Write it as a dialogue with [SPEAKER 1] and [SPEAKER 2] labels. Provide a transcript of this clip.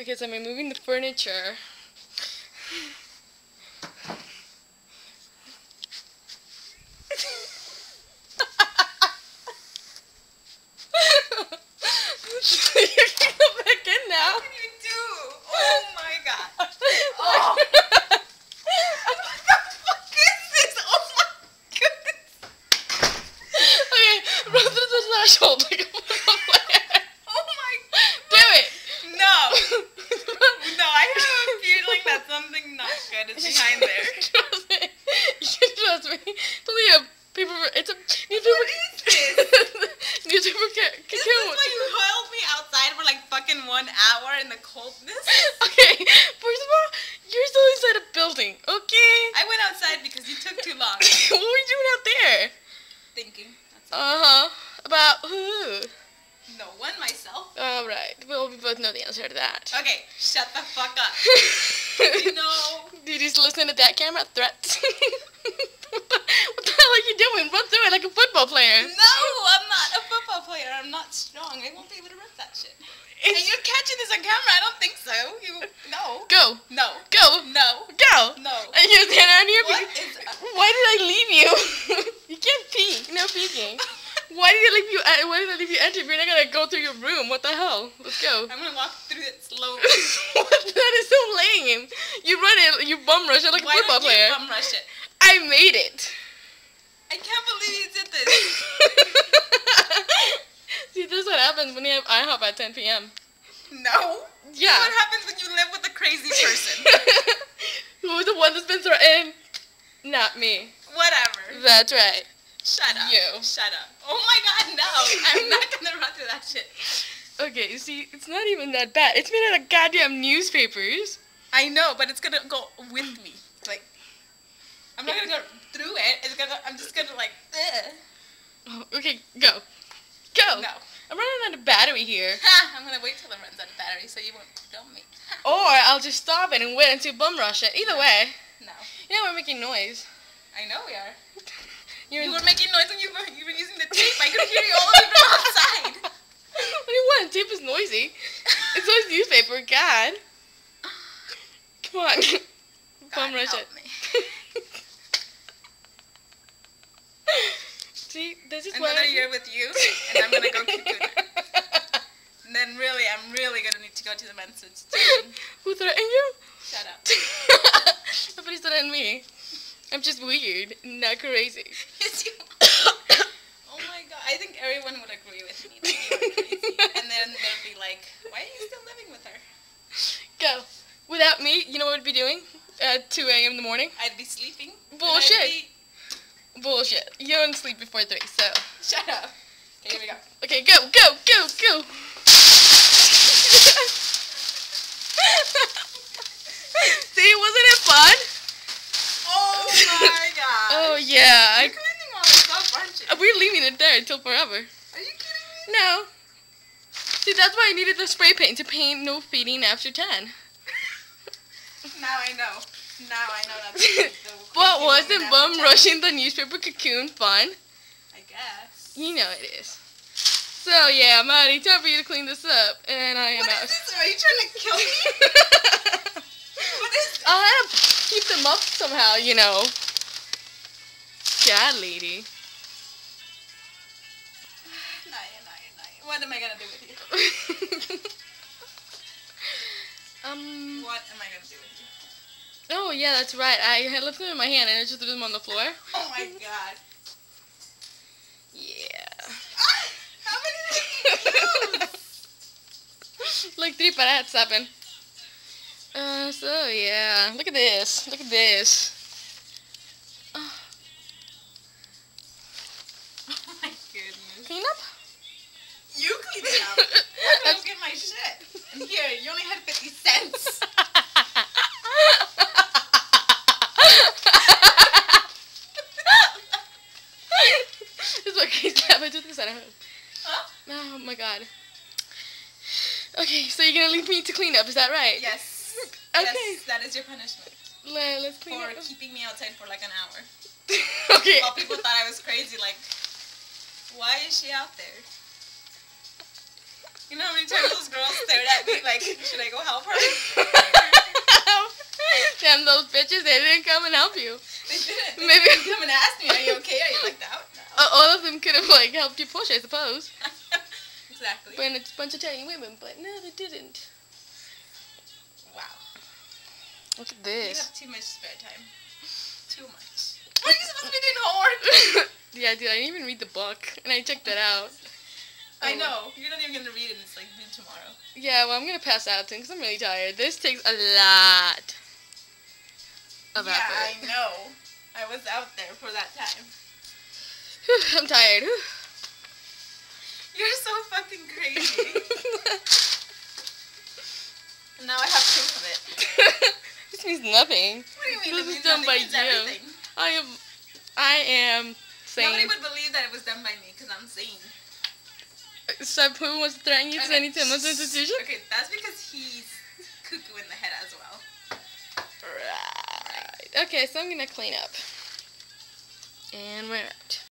[SPEAKER 1] Okay, so I'm removing the furniture. You can go back in now.
[SPEAKER 2] What can you do? Oh my god. Oh. What the fuck is this? Oh my goodness.
[SPEAKER 1] Okay, run through the threshold like a football player.
[SPEAKER 2] Oh my.
[SPEAKER 1] Do it.
[SPEAKER 2] No. No, I have a feeling that something not good is behind there.
[SPEAKER 1] Trust me. You can trust me. It's only a paper. It's a newspaper.
[SPEAKER 2] What is this?
[SPEAKER 1] Newspaper.
[SPEAKER 2] Is this why you held me outside for like fucking 1 hour in the coldness?
[SPEAKER 1] Okay, first of all, you're still inside a building, okay?
[SPEAKER 2] I went outside because you took too long.
[SPEAKER 1] What were you doing out there?
[SPEAKER 2] Thinking. That's all.
[SPEAKER 1] About who?
[SPEAKER 2] No one, myself.
[SPEAKER 1] Alright, well, we both know the answer to that.
[SPEAKER 2] Okay, shut the fuck up. No.
[SPEAKER 1] Did you just listen to that camera? Threats? What the hell are you doing? Run through it like a football player.
[SPEAKER 2] No, I'm not a football player. I'm not strong. I won't be able to rip that shit. And you're catching this on camera. I don't think so. No.
[SPEAKER 1] Go.
[SPEAKER 2] No.
[SPEAKER 1] Go.
[SPEAKER 2] No.
[SPEAKER 1] Go.
[SPEAKER 2] No.
[SPEAKER 1] And you're standing out here.
[SPEAKER 2] What is...
[SPEAKER 1] Why did I leave you? You can't peek. No peeking. Why did I leave you? Why did I leave you enter if you're not gonna go through your room? What the hell? Let's go.
[SPEAKER 2] I'm gonna walk through it slowly.
[SPEAKER 1] That is so lame. You run it. You bum rush it like a football
[SPEAKER 2] Why
[SPEAKER 1] player.
[SPEAKER 2] don't you bum rush it?
[SPEAKER 1] I made it.
[SPEAKER 2] I can't believe you did this.
[SPEAKER 1] See, this is what happens when you have IHOP at 10 p.m.
[SPEAKER 2] No.
[SPEAKER 1] Yeah.
[SPEAKER 2] What happens when you live with a crazy person?
[SPEAKER 1] Who's the one that's been threatened? Not me.
[SPEAKER 2] Whatever.
[SPEAKER 1] That's right.
[SPEAKER 2] Shut up.
[SPEAKER 1] You.
[SPEAKER 2] Shut up. Oh my god, no. I'm not gonna run through that shit.
[SPEAKER 1] Okay, see, it's not even that bad. It's made out of goddamn newspapers.
[SPEAKER 2] I know, but it's gonna go with me. Like, I'm not gonna go through it. I'm just gonna like, ugh.
[SPEAKER 1] Oh, okay, go. Go.
[SPEAKER 2] No.
[SPEAKER 1] I'm running out of battery here.
[SPEAKER 2] Ha! I'm gonna wait till it runs out of battery so you won't film me. Ha.
[SPEAKER 1] Or I'll just stop it and wait until bum rush it. Either way.
[SPEAKER 2] No.
[SPEAKER 1] You know we're making noise.
[SPEAKER 2] I know we are.
[SPEAKER 1] You're
[SPEAKER 2] You were making noise when you were using the tape. I could hear you all the way from outside.
[SPEAKER 1] What do you want? Tape is noisy. It's always newspaper. God. Come on. Bum rush it.
[SPEAKER 2] Help me.
[SPEAKER 1] See, this is
[SPEAKER 2] Another
[SPEAKER 1] why.
[SPEAKER 2] year with you, and I'm gonna go keep doing it. And then really, I'm really gonna need to go to the men's institution.
[SPEAKER 1] Who threatened you?
[SPEAKER 2] Shut up.
[SPEAKER 1] Nobody's threatened me. I'm just weird, not crazy.
[SPEAKER 2] Yes, you are. Oh my god, I think everyone would agree with me that you are crazy. And then they'll be like, why are you still living with her?
[SPEAKER 1] Go. Without me, you know what I'd be doing at 2 a.m. in the morning?
[SPEAKER 2] I'd be sleeping. and
[SPEAKER 1] Bullshit.
[SPEAKER 2] I'd
[SPEAKER 1] Bullshit. You don't sleep before 3, so.
[SPEAKER 2] Shut up. Okay, here we go.
[SPEAKER 1] Okay, go, go, go, go. See, wasn't it fun?
[SPEAKER 2] Oh my god.
[SPEAKER 1] Oh, yeah.
[SPEAKER 2] You're cleaning all this up, aren't you?
[SPEAKER 1] We're leaving it there until forever.
[SPEAKER 2] Are you kidding me?
[SPEAKER 1] No. See, that's why I needed the spray paint to paint no feeding after 10.
[SPEAKER 2] Now I know. Now I know that's
[SPEAKER 1] But wasn't bum rushing the newspaper cocoon fun?
[SPEAKER 2] I guess.
[SPEAKER 1] You know it is. So yeah, Maddie, time for you to clean this up, and I am
[SPEAKER 2] What
[SPEAKER 1] out.
[SPEAKER 2] is this? Are you trying to kill me? What is this?
[SPEAKER 1] I had to keep them up somehow, you know. God, lady.
[SPEAKER 2] Naya. What am I gonna do with you? What am I gonna do with you?
[SPEAKER 1] Oh yeah, that's right. I had left them in my hand and I just threw them on the floor.
[SPEAKER 2] Oh my god.
[SPEAKER 1] Yeah.
[SPEAKER 2] Ah, how many did you use?
[SPEAKER 1] Like 3, but I had 7. So yeah. Look at this. Look at this.
[SPEAKER 2] Oh my goodness.
[SPEAKER 1] Clean up?
[SPEAKER 2] You clean it up. I'm gonna get my shit. And here, you only had 50 cents.
[SPEAKER 1] It's okay, Stab. I took this out of home.
[SPEAKER 2] Huh?
[SPEAKER 1] Oh my god. Okay, so you're gonna leave me to clean up, is that right?
[SPEAKER 2] Yes.
[SPEAKER 1] Okay.
[SPEAKER 2] Yes, that is your punishment.
[SPEAKER 1] Let's clean
[SPEAKER 2] For
[SPEAKER 1] up.
[SPEAKER 2] keeping me outside for like an hour.
[SPEAKER 1] Okay.
[SPEAKER 2] While people thought I was crazy, like, why is she out there? You know how many times those girls stared at me like, should I go help her?
[SPEAKER 1] Damn, those bitches, they didn't come and help you.
[SPEAKER 2] They didn't. They
[SPEAKER 1] Maybe-
[SPEAKER 2] didn't come and ask me, are you okay? Are you like that? No.
[SPEAKER 1] All of them could have, like, helped you push, I suppose.
[SPEAKER 2] Exactly.
[SPEAKER 1] But it's a bunch of tiny women, but no, they didn't.
[SPEAKER 2] Wow.
[SPEAKER 1] Look at
[SPEAKER 2] You
[SPEAKER 1] this.
[SPEAKER 2] have too much spare time. Too much. What are you supposed to be doing homework?
[SPEAKER 1] Yeah, dude, I didn't even read the book, and I checked it out.
[SPEAKER 2] I know. You're not even going to read it. It's like due tomorrow.
[SPEAKER 1] Yeah, well, I'm gonna pass out soon because I'm really tired. This takes a lot of
[SPEAKER 2] Yeah,
[SPEAKER 1] effort.
[SPEAKER 2] I know. I was out there for that time.
[SPEAKER 1] Whew, I'm tired. Whew.
[SPEAKER 2] You're so fucking crazy. And now I have proof of it.
[SPEAKER 1] This means nothing.
[SPEAKER 2] What do you mean?
[SPEAKER 1] This
[SPEAKER 2] it
[SPEAKER 1] is
[SPEAKER 2] means
[SPEAKER 1] done
[SPEAKER 2] nothing?
[SPEAKER 1] by
[SPEAKER 2] It means
[SPEAKER 1] you.
[SPEAKER 2] everything.
[SPEAKER 1] I am
[SPEAKER 2] Nobody
[SPEAKER 1] sane.
[SPEAKER 2] would believe that it was done by me because I'm sane.
[SPEAKER 1] So who wants to threaten you to send you to a mental institution?
[SPEAKER 2] Okay, that's because he's cuckoo in the head as well.
[SPEAKER 1] Right. Okay, so I'm gonna clean up. And we're out.